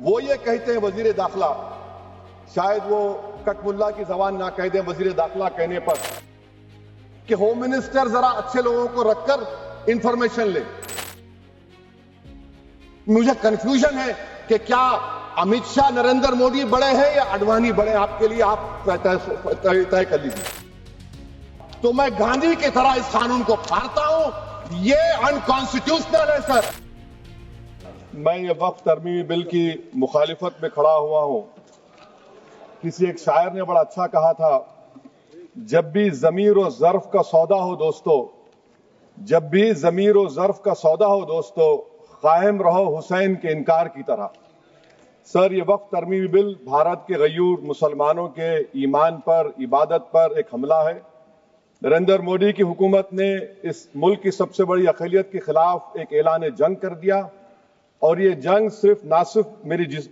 وہ یہ کہتے ہیں وزیر داخلہ، شاید وہ کٹ ملا کی زبان نہ کہہ دیں وزیر داخلہ کہنے پر، کہ ہوم منسٹر ذرا اچھے لوگوں کو رکھ کر انفارمیشن لے۔ مجھے کنفیوژن ہے کہ کیا امیت شاہ نریندر مودی بڑے ہیں یا اڈوانی بڑے؟ آپ کے لیے آپ طے کر لیجیے۔ تو میں گاندھی کی طرح اس قانون کو پھاڑتا ہوں، یہ انکانسٹیٹیوشنل ہے سر۔ میں یہ وقت ترمیمی بل کی مخالفت میں کھڑا ہوا ہوں۔ کسی ایک شاعر نے بڑا اچھا کہا تھا، جب بھی ضمیر و ظرف کا سودا ہو دوستو، جب بھی ضمیر و ظرف کا سودا ہو دوستو، قائم رہو حسین کے انکار کی طرح۔ سر، یہ وقت ترمیمی بل بھارت کے غیور مسلمانوں کے ایمان پر، عبادت پر ایک حملہ ہے۔ نریندر مودی کی حکومت نے اس ملک کی سب سے بڑی اقلیت کے خلاف ایک اعلان جنگ کر دیا، اور یہ جنگ نہ صرف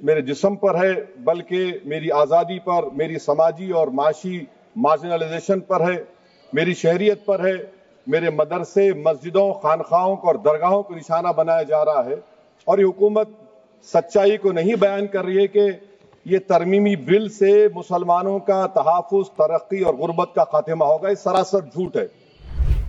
میرے جسم پر ہے بلکہ میری آزادی پر، میری سماجی اور معاشی مارجنلائزیشن پر ہے، میری شہریت پر ہے، میرے مدرسے، مسجدوں، خانقاہوں اور درگاہوں کو نشانہ بنایا جا رہا ہے۔ اور یہ حکومت سچائی کو نہیں بیان کر رہی ہے کہ یہ ترمیمی بل سے مسلمانوں کا تحفظ، ترقی اور غربت کا خاتمہ ہوگا۔ یہ سراسر جھوٹ ہے۔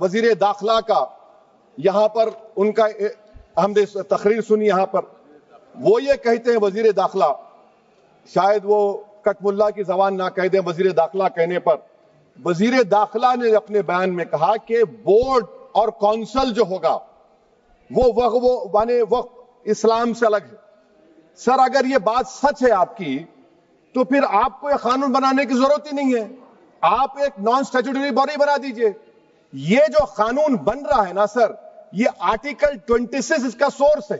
وزیر داخلہ کا، یہاں پر ان کا ہم نے تقریر سنی، یہاں پر وہ یہ کہتے ہیں وزیر داخلہ، شاید وہ کٹ ملا کی زبان نہ کہہ دیں وزیر داخلہ کہنے پر۔ وزیر داخلہ نے اپنے بیان میں کہا کہ بورڈ اور کونسل جو ہوگا وہ اسلام سے الگ ہے۔ سر، اگر یہ بات سچ ہے آپ کی، تو پھر آپ کو یہ قانون بنانے کی ضرورت ہی نہیں ہے، آپ ایک نان اسٹیچوٹری باڈی بنا دیجئے۔ یہ جو قانون بن رہا ہے نا سر، یہ آرٹیکل 26 اس کا سورس ہے،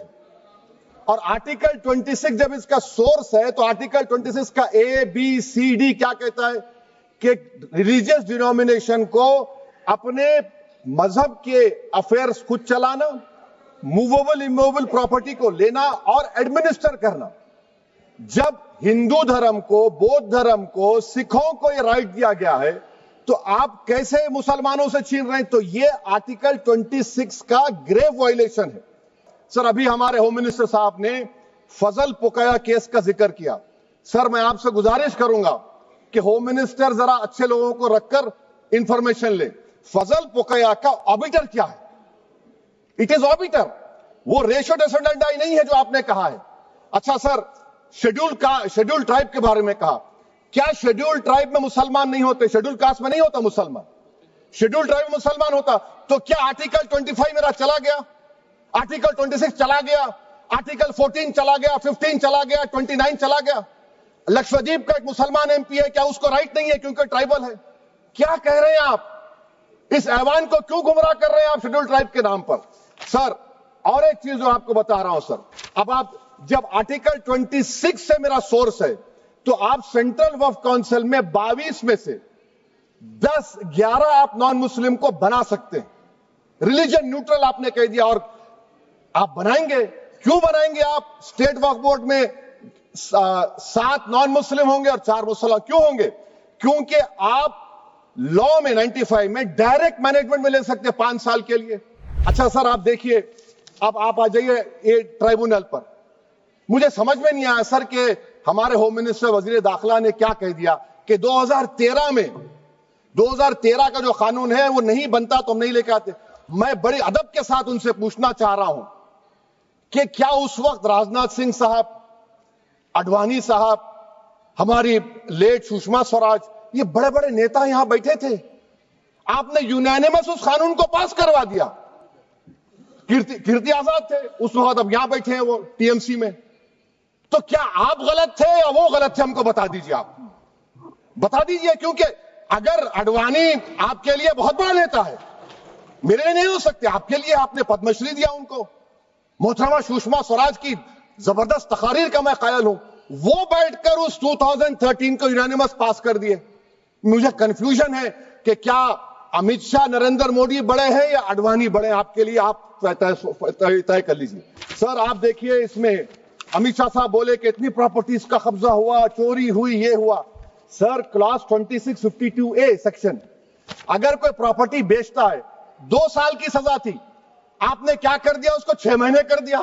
اور آرٹیکل 26 جب اس کا سورس ہے تو آرٹیکل 26 کا A, B, C, D کیا کہتا ہے کہ ریلیجیس ڈینومینیشن کو اپنے مذہب کے افیئرز خود چلانا، موویبل اموویبل پراپرٹی کو لینا اور ایڈمنسٹر کرنا۔ جب ہندو دھرم کو، بودھ دھرم کو، سکھوں کو یہ رائٹ دیا گیا ہے، تو آپ کیسے مسلمانوں سے چھین رہے ہیں؟ تو یہ آرٹیکل 26 کا گریو وائلیشن ہے۔ سر، ابھی ہمارے ہوم منسٹر صاحب نے فضل پوکیا کیس کا ذکر کیا۔ سر، میں آپ سے گزارش کروں گا کہ ہوم منسٹر ذرا اچھے لوگوں کو رکھ کر انفارمیشن لے۔ فضل پوکیا کا آبیٹر کیا ہے؟ اٹ از آبیٹر، وہ ریشو ڈیسنڈنٹ نہیں ہے جو آپ نے کہا ہے۔ اچھا سر، شیڈول ٹرائب کے بارے میں کہا، کیا شیڈول ٹرائب میں مسلمان نہیں ہوتے؟ شیڈول کاسٹ میں نہیں ہوتا مسلمان؟ شیڈول ٹرائب میں مسلمان ہوتا تو کیا آرٹیکل 25 میرا چلا گیا؟ آرٹیکل 26 چلا گیا، آرٹیکل 14 چلا گیا، 15 چلا گیا، 29 چلا گیا؟ لکشدیپ کا ایک مسلمان MP ہے، کیا اس کو رائٹ نہیں ہے کیونکہ ٹرائبل ہے؟ کیا کہہ رہے ہیں آپ؟ اس ایوان کو کیوں گمراہ کر رہے ہیں آپ شیڈول ٹرائب کے نام پر؟ سر، اور ایک چیز جو آپ کو بتا رہا ہوں سر، اب آپ جب آرٹیکل 26 سے میرا سورس ہے، تو آپ سینٹرل وقف کونسل میں 22 میں سے 11 آپ نان مسلم کو بنا سکتے ہیں۔ ریلیجن نیوٹرل آپ نے کہہ دیا، اور آپ بنائیں گے؟ کیوں بنائیں گے آپ؟ اسٹیٹ وقف بورڈ میں 7 نان مسلم ہوں گے اور 4 مسلمان کیوں ہوں گے؟ کیونکہ آپ لا میں 95 میں ڈائریکٹ مینجمنٹ میں لے سکتے 5 سال کے لیے۔ اچھا سر، آپ دیکھیے، اب آپ آ جائیے یہ ٹرائبونل پر۔ مجھے سمجھ میں نہیں آیا سر کہ ہمارے ہوم منسٹر وزیر داخلہ نے کیا کہہ دیا کہ 2013 کا جو قانون ہے وہ نہیں بنتا تو ہم نہیں لے کے آتے۔ میں بڑے ادب کے ساتھ ان سے پوچھنا چاہ رہا ہوں کہ کیا اس وقت راجناتھ سنگھ صاحب، اڈوانی صاحب، ہماری لیٹ سشما سوراج، یہ بڑے بڑے نیتا یہاں بیٹھے تھے؟ آپ نے یونینیمس اس قانون کو پاس کروا دیا۔ کیرتی آزاد تھے اس وقت، اب یہاں بیٹھے ہیں وہ TMC میں۔ تو کیا آپ غلط تھے یا وہ غلط تھے؟ ہم کو بتا دیجیے، آپ بتا دیجیے، کیونکہ اگر اڈوانی آپ کے لیے بہت بڑا نیتا ہے، میرے لیے نہیں ہو سکتے، آپ کے لیے آپ نے پدم شری دیا ان کو، محترمہ سشما سوراج کی زبردست تقاریر کا میں قائل ہوں، وہ بیٹھ کر اس 2013 کو یونینیمس پاس کر دیے۔ مجھے کنفیوژن ہے کہ کیا امیت شاہ نریندر مودی بڑے ہیں یا اڈوانی بڑے ہیں؟ آپ کے لیے آپ طے کر لیجیے۔ سر، آپ دیکھیے، اس میں امیت شاہ صاحب بولے کہ اتنی پراپرٹیز کا قبضہ ہوا، چوری ہوئی، یہ ہوا۔ سر، کلاس 2652A سیکشن، اگر کوئی پراپرٹی بیچتا ہے 2 سال کی سزا تھی، آپ نے کیا کر دیا؟ اس کو 6 مہینے کر دیا۔